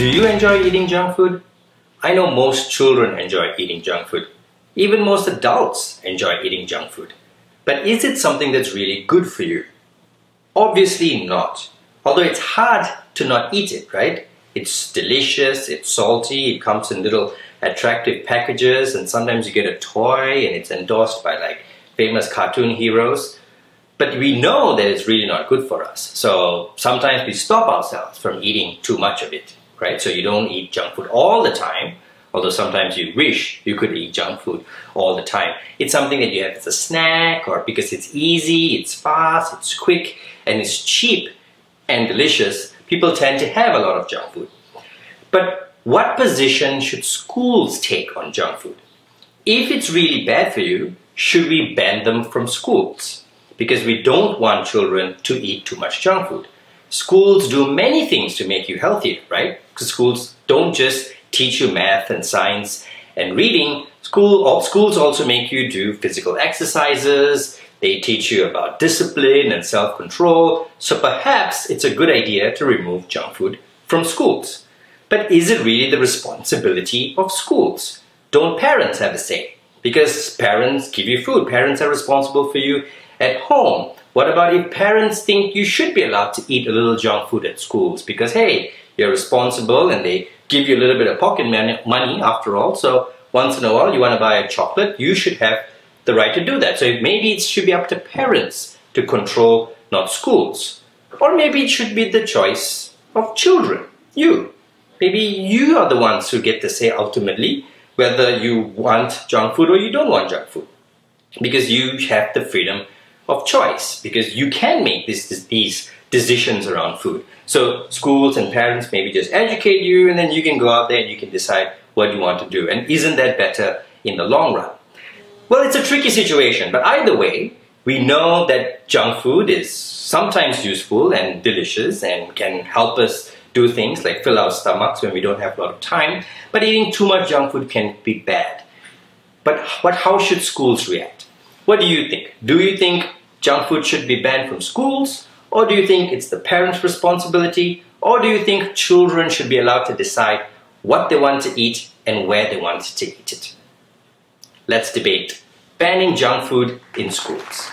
Do you enjoy eating junk food? I know most children enjoy eating junk food. Even most adults enjoy eating junk food. But is it something that's really good for you? Obviously not. Although it's hard to not eat it, right? It's delicious, it's salty, it comes in little attractive packages, and sometimes you get a toy and it's endorsed by like famous cartoon heroes. But we know that it's really not good for us. So sometimes we stop ourselves from eating too much of it, right? So you don't eat junk food all the time, although sometimes you wish you could eat junk food all the time. It's something that you have as a snack, or because it's easy, it's fast, it's quick, and it's cheap and delicious. People tend to have a lot of junk food. But what position should schools take on junk food? If it's really bad for you, should we ban them from schools? Because we don't want children to eat too much junk food. Schools do many things to make you healthier, right? Because schools don't just teach you math and science and reading. Schools also make you do physical exercises. They teach you about discipline and self-control. So perhaps it's a good idea to remove junk food from schools. But is it really the responsibility of schools? Don't parents have a say? Because parents give you food. Parents are responsible for you at home. What about if parents think you should be allowed to eat a little junk food at schools? Because hey, you're responsible and they give you a little bit of pocket money after all. So once in a while you want to buy a chocolate, you should have the right to do that. So maybe it should be up to parents to control, not schools. Or maybe it should be the choice of children, you. Maybe you are the ones who get to say ultimately whether you want junk food or you don't want junk food. Because you have the freedom of choice, because you can make these decisions around food. So schools and parents maybe just educate you, and then you can go out there and you can decide what you want to do. And isn't that better in the long run? Well, it's a tricky situation, but either way, we know that junk food is sometimes useful and delicious and can help us do things like fill our stomachs when we don't have a lot of time. But eating too much junk food can be bad. But how should schools react? What do you think? Do you think junk food should be banned from schools? Or do you think it's the parents' responsibility? Or do you think children should be allowed to decide what they want to eat and where they want to eat it? Let's debate banning junk food in schools.